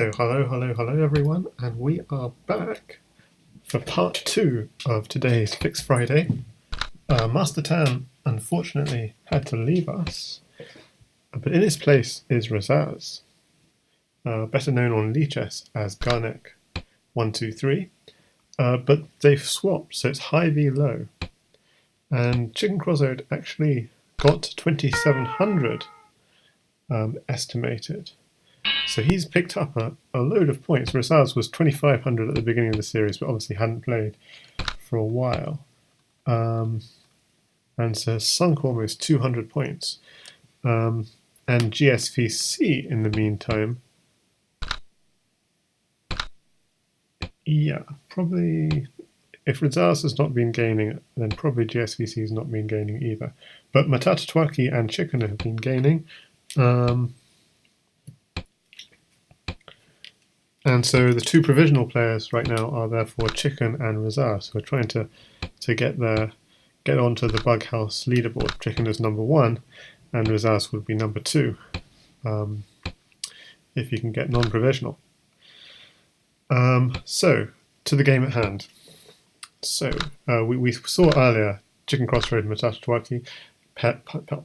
So hello everyone, and we are back for part 2 of today's FICS Friday. Master Tan unfortunately had to leave us, but in his place is Razaz, better known on Lichess as Garnek123, but they've swapped, so it's high v low, and Chicken Crossroad actually got 2700 estimated. So he's picked up a load of points. Razaz was 2,500 at the beginning of the series, but obviously hadn't played for a while. And so sunk almost 200 points. And GSVC, in the meantime, yeah, probably, if Razaz has not been gaining, then probably GSVC has not been gaining either. But mtatewaki and Chicken have been gaining. And so the two provisional players right now are therefore Chicken and Razaz, who are trying to get onto the Bug House leaderboard. Chicken is number 1, and Razaz would be number 2, if you can get non-provisional. So to the game at hand. So we saw earlier Chicken Crossroad-mtatewaki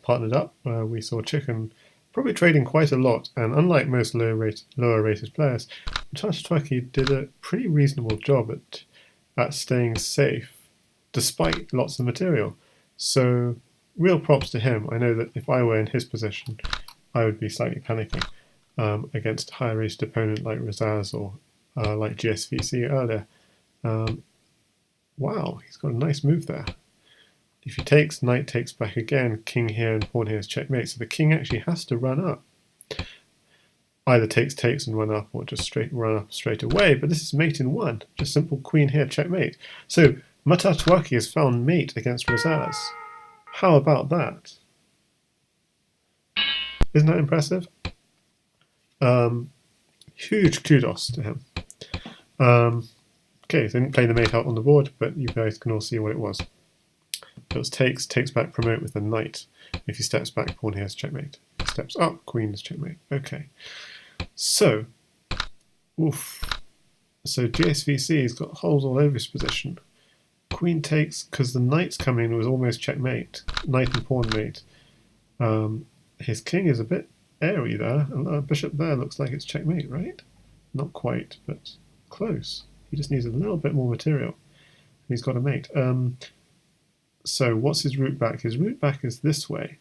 partnered up. We saw Chicken probably trading quite a lot, and unlike most lower rated players, mtatewaki did a pretty reasonable job at staying safe despite lots of material. So real props to him. I know that if I were in his position, I would be slightly panicking against a higher rated opponent like Razaz or like GSVC earlier. Wow, he's got a nice move there. If he takes, knight takes back again, king here and pawn here is checkmate. So the king actually has to run up. Either takes and run up, or just run up straight away. But this is mate in 1. Just simple queen here, checkmate. So mtatewaki has found mate against Razaz. How about that? Isn't that impressive? Huge kudos to him. Okay, so didn't play the mate out on the board, but you guys can all see what it was. It was takes back, promote with the knight. If he steps back, pawn here is checkmate. If he steps up, queen is checkmate. Okay. So, So GSVC's got holes all over his position. Queen takes, because the knight's coming, was almost checkmate. Knight and pawn mate. His king is a bit airy there. Bishop there looks like it's checkmate, right? Not quite, but close. He just needs a little bit more material. He's got a mate. So what's his route back? His route back is this way.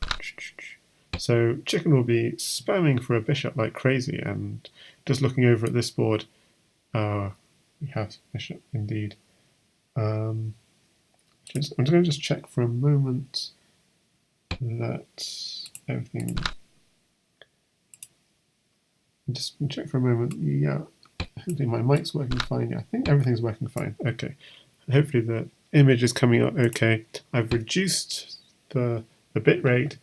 So Chicken will be spamming for a bishop like crazy, and just looking over at this board, we have bishop indeed. I'm just going to just check for a moment that everything. Just check for a moment. Yeah, hopefully my mic's working fine. Yeah, I think everything's working fine. Okay, hopefully the image is coming up okay. I've reduced the bit rate.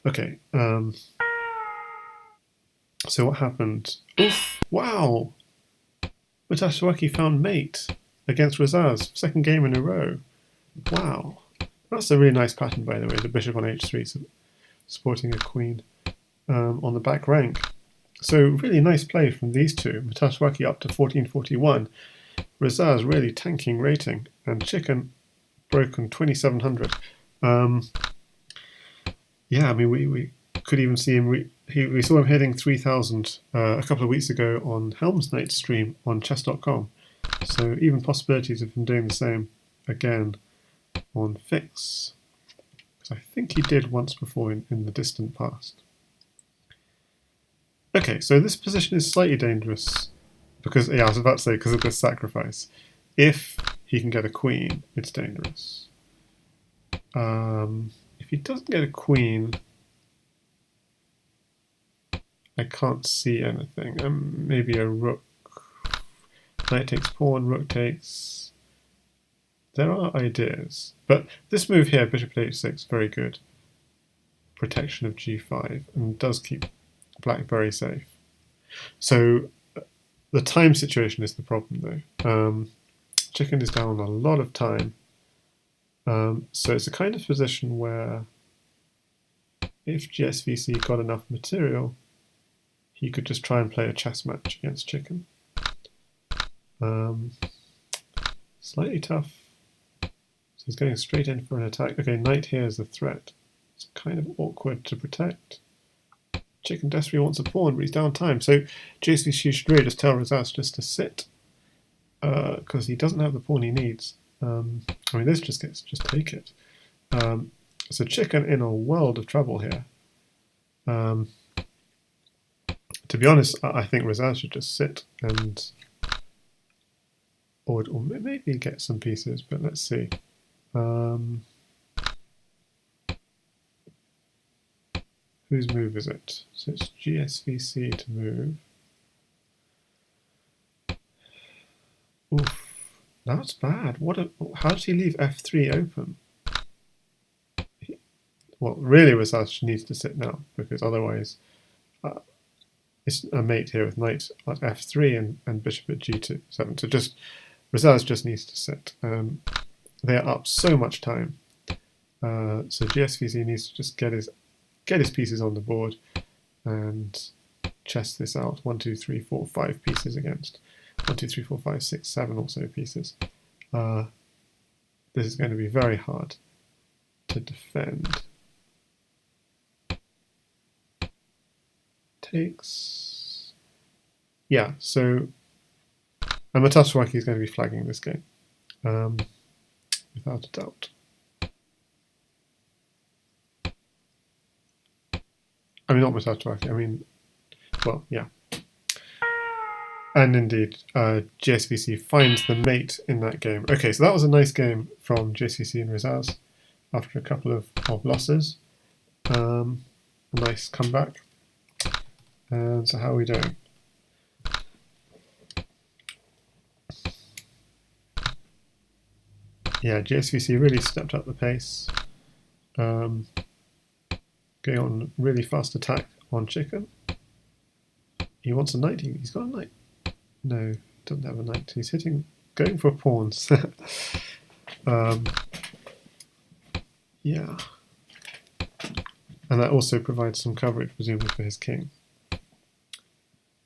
Okay, so what happened? Oof, wow! mtatewaki found mate against Razaz, second game in a row. Wow. That's a really nice pattern, by the way, the bishop on h3, supporting a queen on the back rank. So really nice play from these two. mtatewaki up to 1441. Razaz really tanking rating, and Chicken broken 2700. Yeah, I mean, we could even see him. We saw him hitting 3000 a couple of weeks ago on Helm's Knight's stream on chess.com. So even possibilities of him doing the same again on FICS. Because I think he did once before in the distant past. Okay, so this position is slightly dangerous because, yeah, I was about to say because of this sacrifice. If he can get a queen, it's dangerous. If he doesn't get a queen, I can't see anything. Maybe a rook. Knight takes pawn, rook takes. There are ideas. But this move here, bishop at h6, very good. Protection of g5, and does keep black very safe. So the time situation is the problem, though. Chicken is down a lot of time. So it's a kind of position where if GSVC got enough material, he he could just try and play a chess match against chicken. Slightly tough. So he's going straight in for an attack. Okay, knight here is the threat. It's kind of awkward to protect. Chicken desperately wants a pawn, but he's down time. So gsvc should really just tell Rezacz just to sit, because he doesn't have the pawn he needs. I mean, this just take it. So chicken in a world of trouble here. To be honest, I think Rezacz should just sit and, or maybe get some pieces, but let's see. Whose move is it? So it's gsvc to move. Oof, that's bad. How does he leave f3 open? Well, really, Rezacz needs to sit now, because otherwise it's a mate here with knight at f3 and bishop at g7. So Rezacz just needs to sit. They are up so much time. So gsvc needs to just get his pieces on the board and chess this out. 1, 2, 3, 4, 5 pieces against 1, 2, 3, 4, 5, 6, 7 also pieces. This is going to be very hard to defend. Takes. Yeah, so mtatewaki is going to be flagging this game, without a doubt. I mean, not mtatewaki, I mean, well, yeah. And indeed, gsvc finds the mate in that game. Okay, so that was a nice game from gsvc and Rezacz after a couple of losses. A nice comeback. And so how are we doing? Yeah, gsvc really stepped up the pace. Going on really fast attack on chicken. He wants a knight. He's got a knight. No, doesn't have a knight. He's going for pawns. Yeah. And that also provides some coverage, presumably, for his king.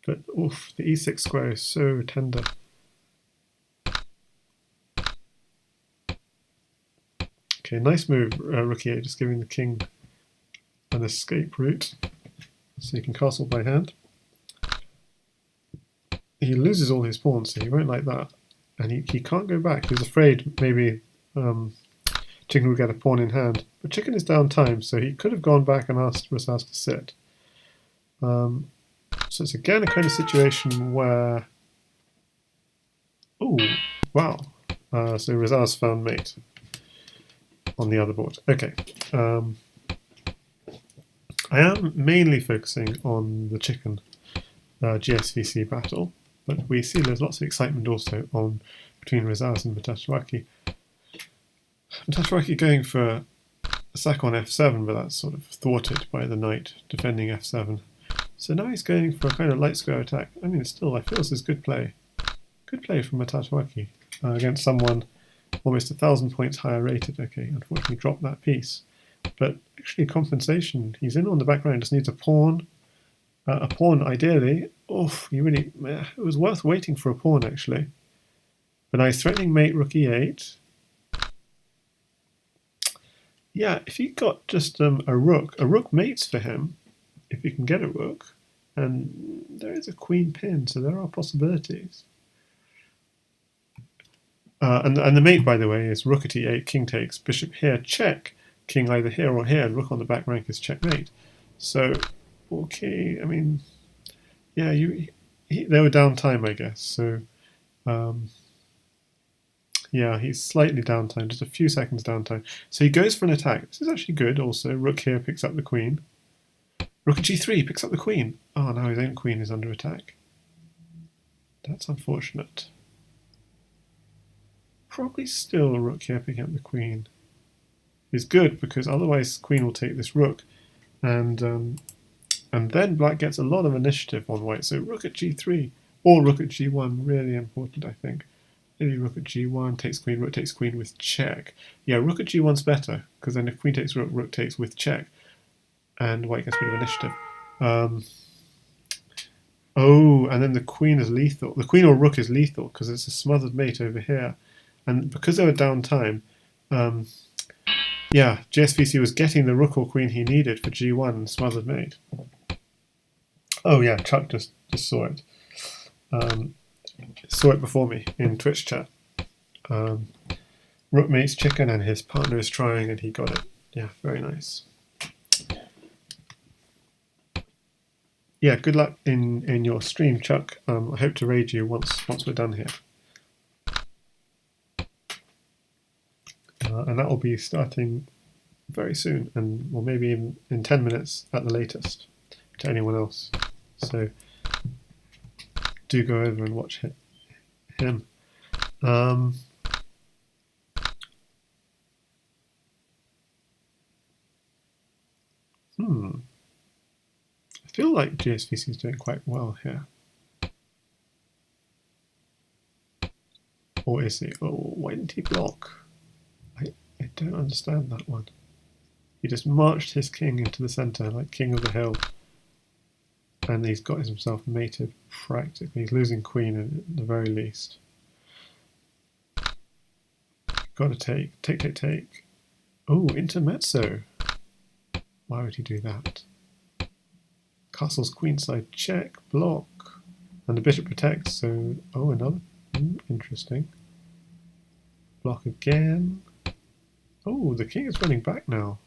But, oof, the e6 square is so tender. Okay, nice move, rook e8, just giving the king an escape route, so he can castle by hand. He loses all his pawns, so he won't like that. And he can't go back. He's afraid maybe chicken will get a pawn in hand. But chicken is down time, so he could have gone back and asked Rezacz to sit. So it's again a kind of situation where... Oh, wow. So Rezacz found mate on the other board. Okay. I am mainly focusing on the chicken gsvc battle, but we see there's lots of excitement also between Rezacz and mtatewaki. Mtatewaki going for a sack on f7, but that's sort of thwarted by the knight defending f7. So now he's going for a kind of light square attack. I mean, still, I feel this is good play. Good play from mtatewaki against someone almost 1,000 points higher rated. Okay, unfortunately dropped that piece. But actually compensation, he's in on the background, just needs a pawn ideally. Oof, it was worth waiting for a pawn actually. But now he's threatening mate rook e8. Yeah, if he got just a rook mates for him, if he can get a rook, and there is a queen pin, so there are possibilities. And the mate, by the way, is rook at e8, king takes, bishop here, check, king either here or here, and rook on the back rank is checkmate. So, okay, I mean, yeah, they were down time, I guess. So, yeah, he's slightly downtime, just a few seconds downtime. So he goes for an attack. This is actually good also. Rook here picks up the queen. Rook at g3 picks up the queen. Oh, now his own queen is under attack. That's unfortunate. Probably still rook here picking up the queen is good, because otherwise queen will take this rook. And then black gets a lot of initiative on white. So rook at g3 or rook at g1, really important, I think. Maybe rook at g1, takes queen, rook takes queen with check. Yeah, rook at g1's better, because then if queen takes rook, rook takes with check, and white gets a bit of initiative. Oh, and then the queen is lethal. The queen or rook is lethal because it's a smothered mate over here. And because they were down time, yeah, gsvc was getting the rook or queen he needed for g1 and smothered mate. Oh yeah, Chuck just saw it. Saw it before me in Twitch chat. Rook mates chicken and his partner is trying and he got it. Yeah, very nice. Yeah, good luck in your stream, Chuck. I hope to raid you once we're done here. And that will be starting very soon, and well, maybe in 10 minutes at the latest to anyone else. So do go over and watch him. I feel like gsvc is doing quite well here. Or is he? Oh, why didn't he block? I don't understand that one. He just marched his king into the center like king of the hill. And he's got himself mated practically. He's losing queen at the very least. Got to take. Oh, intermezzo. Why would he do that? Castle's queenside check, block. And the bishop protects, so... Oh, another... interesting. Block again. Oh, the king is running back now.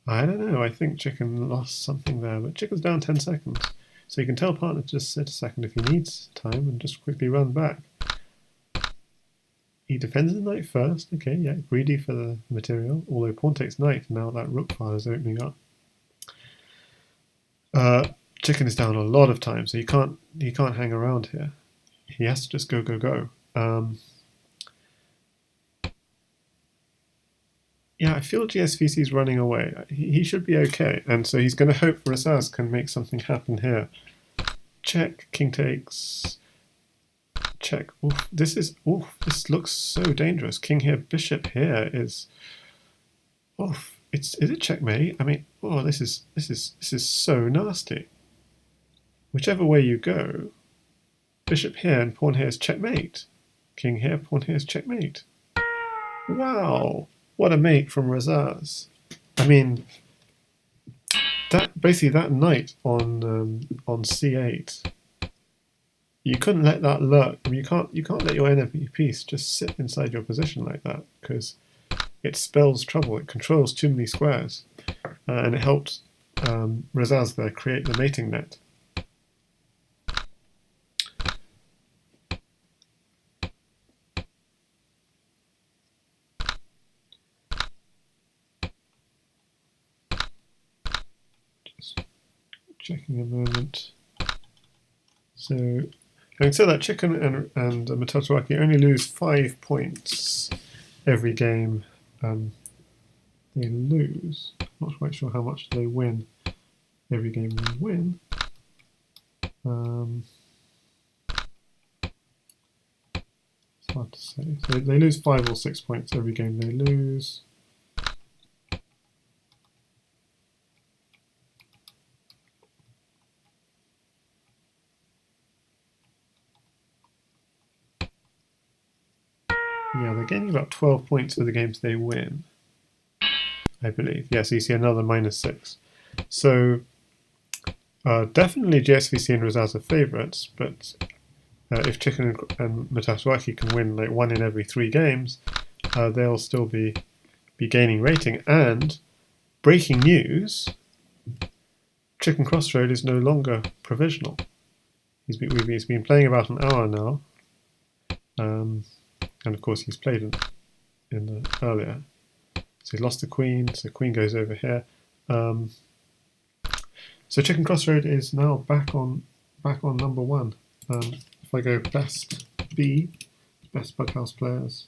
I don't know, I think Chicken lost something there, but Chicken's down 10 seconds. So you can tell partner to just sit a second if he needs time and just quickly run back. He defends the knight first, okay, yeah, greedy for the material, although pawn takes knight, now that rook file is opening up. Chicken is down a lot of time, so he can't hang around here. He has to just go. Yeah, I feel gsvc is running away. He should be okay, and so he's going to hope Rezacz can make something happen here. Check, king takes, check. Oof, this looks so dangerous. King here, bishop here is. Oof, is it checkmate? I mean, oh, this is so nasty. Whichever way you go, bishop here and pawn here is checkmate. King here, pawn here is checkmate. Wow. What a mate from Rezacz. I mean, that knight on c8, you couldn't let that lurk. I mean, you can't let your enemy piece just sit inside your position like that because it spells trouble. It controls too many squares, and it helped Rezacz there create the mating net. Checking a moment. So, having said that, Chicken and mtatewaki only lose 5 points every game they lose. I'm not quite sure how much they win every game they win. It's hard to say. So they lose 5 or 6 points every game they lose. Yeah, they're getting about 12 points for the games they win, I believe. Yeah, so you see another -6. So definitely gsvc and Rezacz are favourites, but if Chicken and mtatewaki can win like 1 in every 3 games, they'll still be gaining rating. And breaking news, Chicken Crossroad is no longer provisional. He's been playing about an hour now. And of course he's played in the earlier. So he's lost the queen, so queen goes over here. So Chicken Crossroad is now back on number 1. If I go best Bughouse players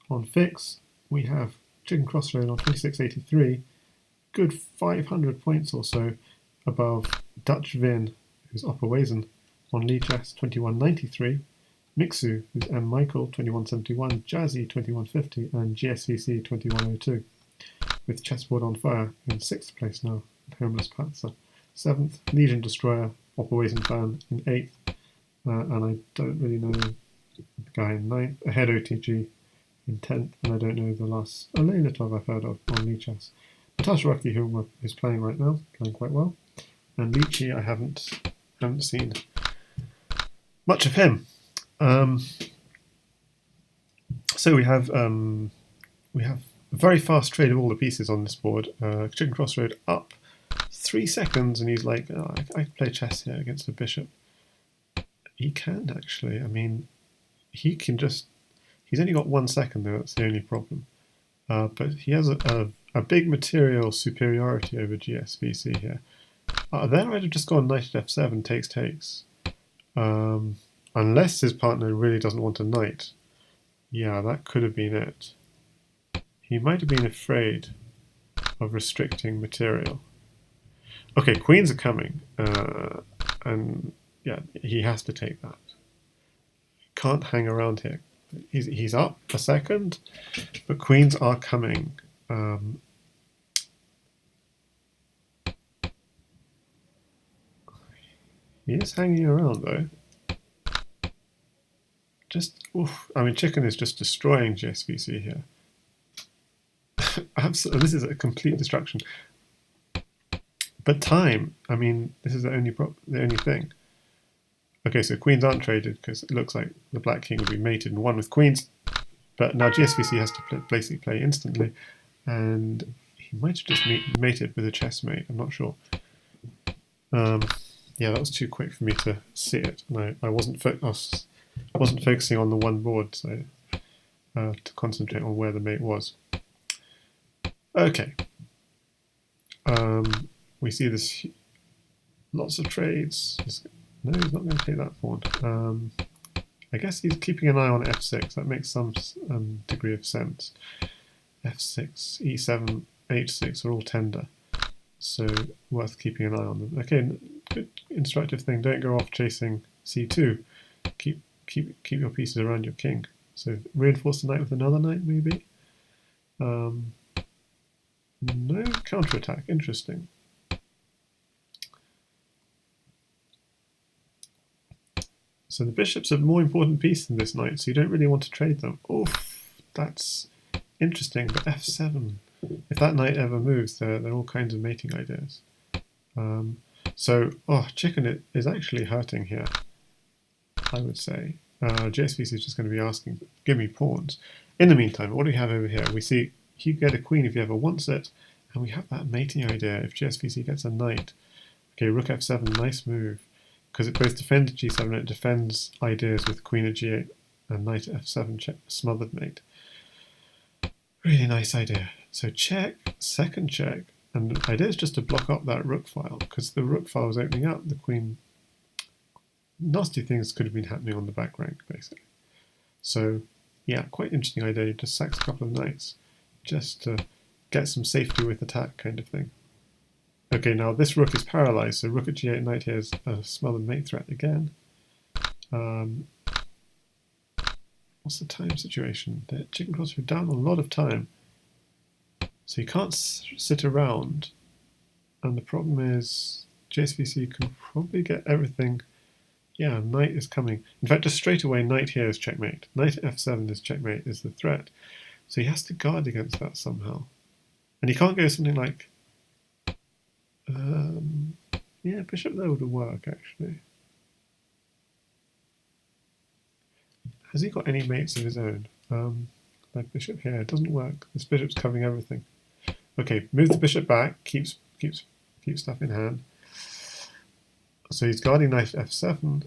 on FICS, we have Chicken Crossroad on 2683, good 500 points or so above Dutch Vin, who's Upper Wazen, on Lee Chess 2193. Mixu, who's M. Michael, 2171, Jazzy, 2150, and gsvc, 2102, with Chessboard on Fire in 6th place now, Homeless Patzer. 7th, Legion Destroyer, operating fan in 8th, and I don't really know the guy in 9th. Ahead OTG in 10th, and I don't know the last Leonatov I've heard of on Lichess. mtatewaki, who is playing right now, playing quite well, and Lichi I haven't seen much of him. So we have a very fast trade of all the pieces on this board. Chicken Crossroad up 3 seconds, and he's like, oh, I can play chess here against a bishop. He can actually. I mean, he can just. He's only got 1 second though. That's the only problem. But he has a big material superiority over GSVC here. There I'd have just gone knight at f7, takes. Unless his partner really doesn't want a knight. Yeah, that could have been it. He might have been afraid of restricting material. Okay, queens are coming. And yeah, he has to take that. Can't hang around here. He's up a second, but queens are coming. He is hanging around though. Oof. I mean, chicken is just destroying GSVC here. Absolutely, this is a complete destruction. But time, I mean, this is the only thing. Okay, so queens aren't traded because it looks like the black king will be mated and won with queens. But now GSVC has to basically play instantly, and he might have just mated with a chessmate. I'm not sure. Yeah, that was too quick for me to see it, and I wasn't focusing on the one board, so to concentrate on where the mate was. Okay. We see this lots of trades. No, he's not going to take that pawn. I guess he's keeping an eye on f6. That makes some degree of sense. f6, e7, h6 are all tender, so worth keeping an eye on them. Okay, good instructive thing. Don't go off chasing c2. Keep your pieces around your king. So reinforce the knight with another knight, maybe. No counterattack. Interesting. So the bishop's a more important piece than this knight, so you don't really want to trade them. Oof, that's interesting, but f7. If that knight ever moves, there are all kinds of mating ideas. Chicken is actually hurting here, I would say. GSVC is just going to be asking, give me pawns. In the meantime, what do we have over here? We see he can get a queen if he ever wants it, and we have that mating idea if GSVC gets a knight. Okay, rook f7, nice move. Because it both defends g7 and it defends ideas with queen at g8 and knight at f7 check, smothered mate. Really nice idea. So check, second check, and the idea is just to block up that rook file, because the rook file was opening up, the queen. Nasty things could have been happening on the back rank, basically. So yeah, quite interesting idea. You just sacks a couple of knights just to get some safety with attack kind of thing. Okay, now this rook is paralysed, so rook at g8, knight here is a smothered mate threat again. What's the time situation? The chicken crossroad down a lot of time. So you can't sit around, and the problem is GSVC can probably get everything. Yeah, knight is coming. In fact, just straight away, knight here is checkmate. Knight at f7 is checkmate, is the threat. So he has to guard against that somehow. And he can't go something like... yeah, bishop there would work, actually. Has he got any mates of his own? Like bishop here, it doesn't work. This bishop's covering everything. Okay, move the bishop back, keeps stuff in hand. So he's guarding knight at f7,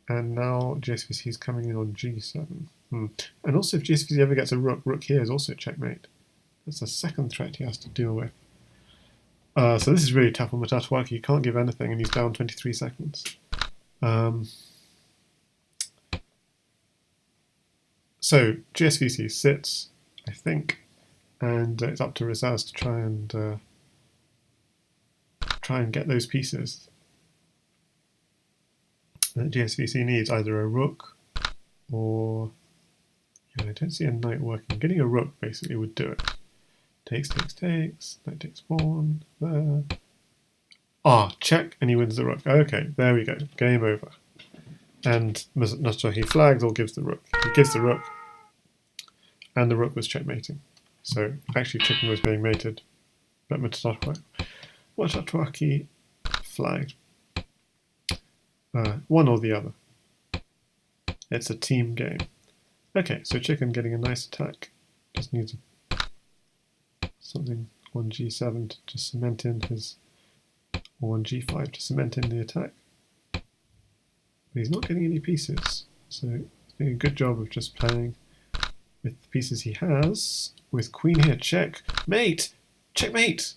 and now GSVC is coming in on g7. And also if GSVC ever gets a rook, rook here is also checkmate. That's a second threat he has to deal with. So this is really tough on mtatewaki. He can't give anything, and he's down 23 seconds. So GSVC sits, I think, and it's up to Rezacz to try and get those pieces that GSVC needs, either a rook or... Yeah, I don't see a knight working. Getting a rook basically would do it. Takes, knight takes pawn, there. Ah, check, and he wins the rook. Okay, there we go. Game over. And not sure he flags or gives the rook. He gives the rook, and the rook was checkmating. So actually, chicken was being mated, but mtatewaki flagged. One or the other. It's a team game. Okay, so chicken getting a nice attack. Just needs something 1g7 to cement in his, or 1g5 to cement in the attack. But he's not getting any pieces, so he's doing a good job of just playing with the pieces he has. With queen here, check, mate, checkmate.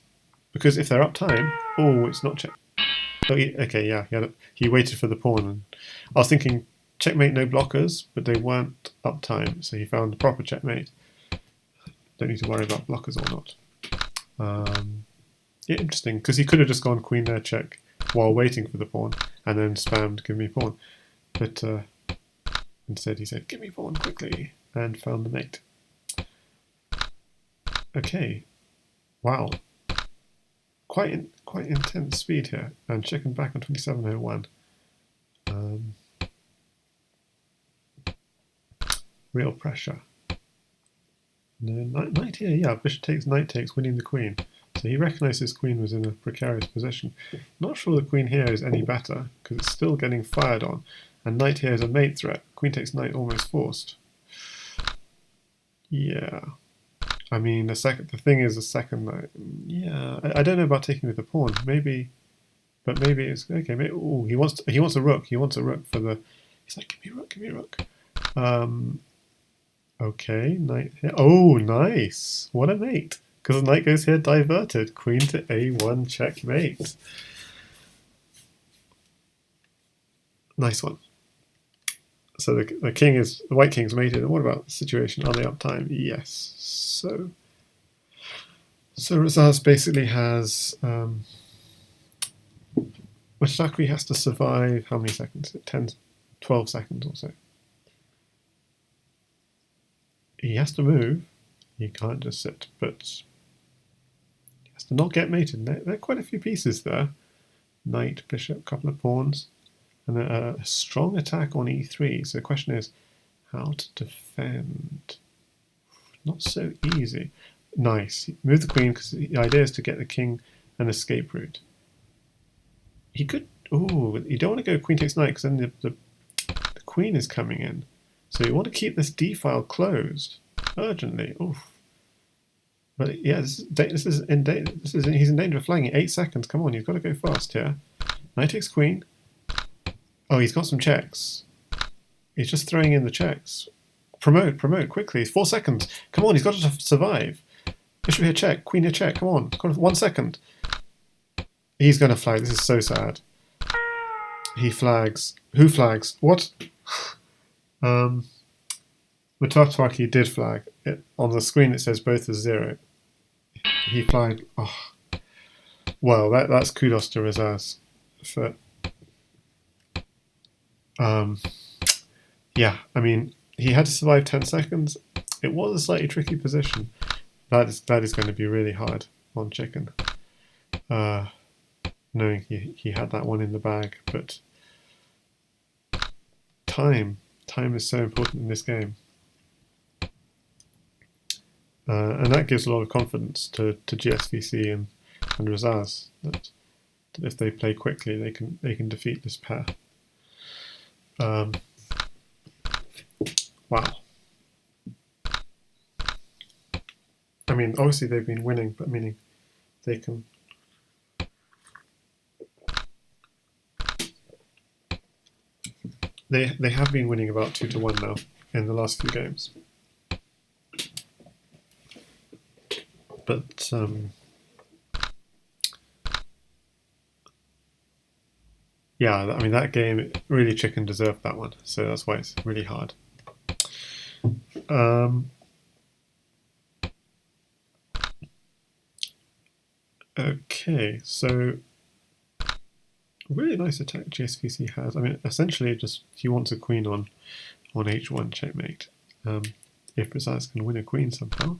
Because if they're up time, oh, it's not check. Oh, okay, yeah, he waited for the pawn. And I was thinking checkmate, no blockers, but they weren't up time, so he found the proper checkmate. Don't need to worry about blockers or not. Yeah, interesting, because he could have just gone queen there, check, while waiting for the pawn, and then spammed give me pawn. But instead he said, give me pawn quickly, and found the mate. Okay, wow. Quite intense speed here, and chicken back on 2701. Real pressure. Knight here, yeah, bishop takes, knight takes, winning the queen. So he recognised his queen was in a precarious position. Not sure the queen here is any better, because it's still getting fired on. And knight here is a mate threat. Queen takes knight almost forced. Yeah. I mean, the thing is a second knight. Yeah, I don't know about taking with the pawn. Maybe, but maybe it's okay. Maybe, oh, he wants a rook. He wants a rook for the. He's like, give me a rook, give me a rook. Okay, knight here. Oh, nice. What a mate. Because the knight goes here diverted. Queen to a1 checkmate. Nice one. So the king is, the white king's mated. And what about the situation? Are they up time? Yes. So Rezacz basically has mtatewaki has to survive how many seconds? 10, 12 seconds or so. He has to move. He can't just sit, but he has to not get mated. There are quite a few pieces there. Knight, bishop, couple of pawns, and a strong attack on e3. So the question is, how to defend? Not so easy. Nice. Move the queen because the idea is to get the king an escape route. He could. Oh, you don't want to go queen takes knight because then the queen is coming in. So you want to keep this d file closed urgently. Oof. But yeah, he's in danger of flying. 8 seconds. Come on, you've got to go fast here. Knight takes queen. Oh, he's got some checks. He's just throwing in the checks. Promote quickly. 4 seconds. Come on, he's got to survive. Bishop here check. Queen here check. Come on. 1 second. He's going to flag. This is so sad. He flags. Who flags? What? mtatewaki did flag. On the screen it says both as 0. He flagged. Oh. Well, that's kudos to Rezacz. For, yeah, I mean, he had to survive 10 seconds. It was a slightly tricky position. That is going to be really hard on chicken. Knowing he had that one in the bag, but time is so important in this game. And that gives a lot of confidence to GSVC and Rezacz that if they play quickly, they can defeat this pair. Wow. I mean, obviously they've been winning, but meaning they can. They have been winning about 2-1 now in the last few games. But yeah, I mean that game really chicken deserved that one, so that's why it's really hard. Okay, so really nice attack GSVC has. I mean, essentially, just he wants a queen on h1 checkmate. If Rezacz can win a queen somehow.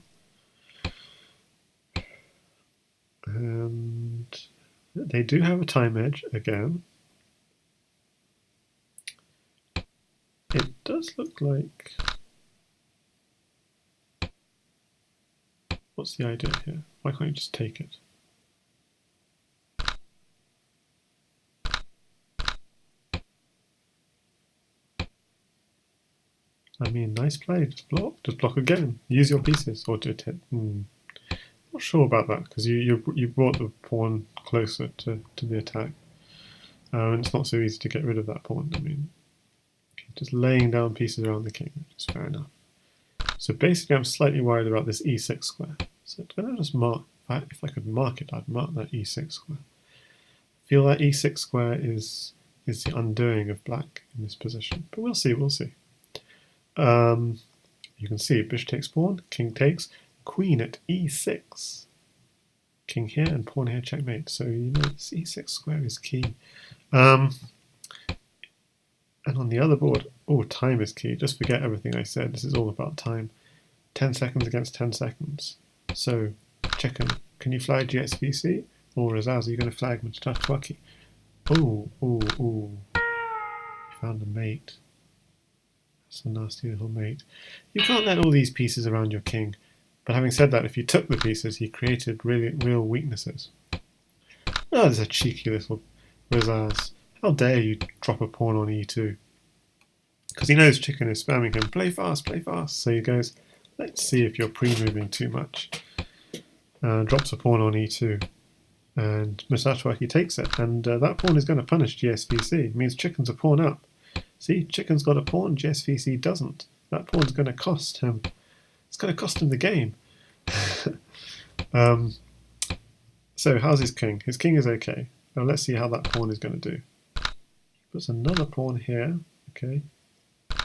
And They do have a time edge again. It does look like... What's the idea here? Why can't you just take it? I mean, nice play. Just block. Just block again. Use your pieces or do it. Not sure about that because you brought the pawn closer to the attack, and it's not so easy to get rid of that pawn. I mean, just laying down pieces around the king, which is fair enough. So basically, I'm slightly worried about this e6 square. So I'm going to just mark. If I could mark it, I'd mark that e6 square. I feel that e6 square is the undoing of black in this position, but we'll see. We'll see. You can see bishop takes pawn, king takes, queen at e6. King here and pawn here, checkmate. So you know this e6 square is key. And on the other board, oh, time is key. Just forget everything I said. This is all about time. 10 seconds against 10 seconds. So, chicken, can you flag gsvc? Or Rezacz, are you going to flag mtatewaki? Oh, oh, oh. You found a mate. That's a nasty little mate. You can't let all these pieces around your king. But having said that, if you took the pieces, he created real weaknesses. Oh, there's a cheeky little Rezacz. How dare you drop a pawn on e2? Because he knows chicken is spamming him. Play fast, play fast. So he goes, let's see if you're pre-moving too much. Drops a pawn on e2. And mtatewaki takes it. And that pawn is going to punish gsvc. It means chicken's a pawn up. See, chicken's got a pawn, gsvc doesn't. That pawn's going to cost him. It's going to cost him the game. So how's his king? His king is okay. Now let's see how that pawn is going to do. Puts another pawn here. Okay.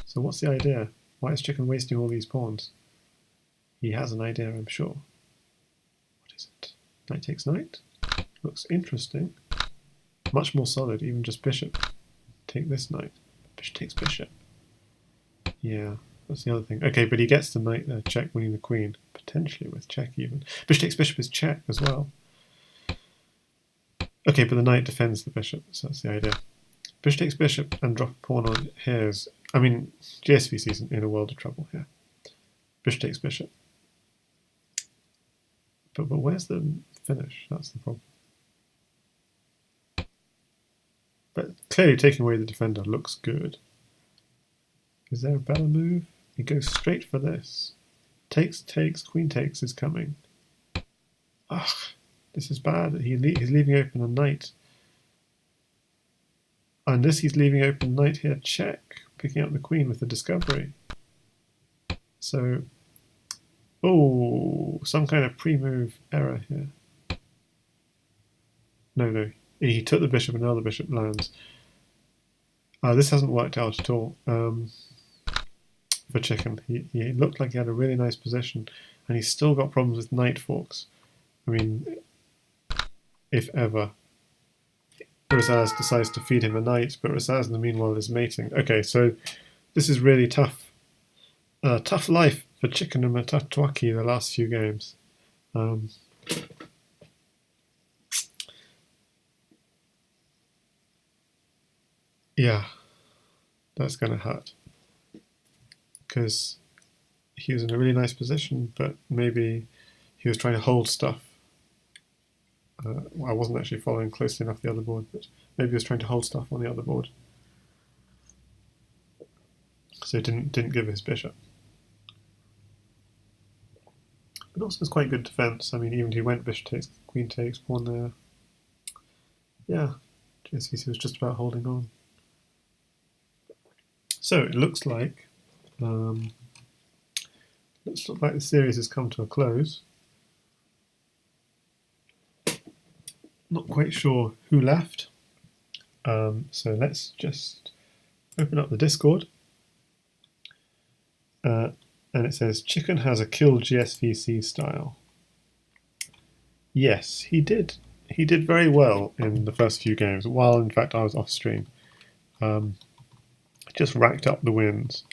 So what's the idea? Why is chicken wasting all these pawns? He has an idea, I'm sure. What is it? Knight takes knight. Looks interesting. Much more solid, even just bishop. Take this knight. Bishop takes bishop. Yeah, that's the other thing. Okay, but he gets the knight there, check, winning the queen. Potentially with check even. Bishop takes bishop is check as well. Okay, but the knight defends the bishop, so that's the idea. Bishop takes bishop and drop a pawn on here's... I mean, gsvc is in a world of trouble here. Bishop takes bishop. But where's the finish? That's the problem. But clearly taking away the defender looks good. Is there a better move? He goes straight for this. Takes, queen takes is coming. Ugh, this is bad. He's leaving open a knight. And this he's leaving open knight here, check. Picking up the queen with the discovery. So, oh, some kind of pre-move error here. No. He took the bishop and now the bishop lands. This hasn't worked out at all for chicken. He looked like he had a really nice position and he's still got problems with knight forks. I mean, if ever. Rezacz decides to feed him a knight, but Rezacz in the meanwhile is mating. Okay, so this is really tough. Tough life for chicken and mtatewaki the last few games. Yeah, that's going to hurt. Because he was in a really nice position, but maybe he was trying to hold stuff. I wasn't actually following closely enough the other board, but maybe he was trying to hold stuff on the other board. So he didn't give his bishop. But also it's quite good defense. I mean, even if he went bishop takes, queen takes, pawn there. Yeah, gsvc was just about holding on. So it looks like the series has come to a close. Not quite sure who left. So let's just open up the Discord. And it says, chicken has a kill gsvc style. Yes, he did. He did very well in the first few games, while in fact I was off stream. Just racked up the wins.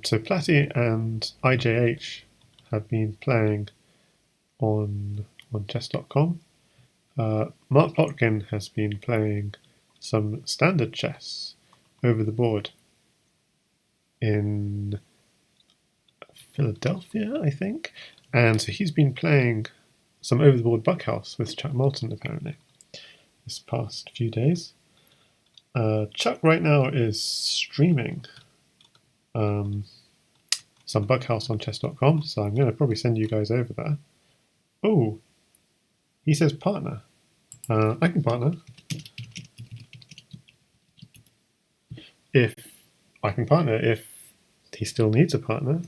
So Platty and IJH have been playing on chess.com. Mark Plotkin has been playing some standard chess over the board in Philadelphia, I think. And so he's been playing some over the board Buckhouse with Chuck Moulton apparently this past few days. Chuck right now is streaming some Buckhouse on chess.com, so I'm going to probably send you guys over there. Oh, he says partner. I can partner. If he still needs a partner.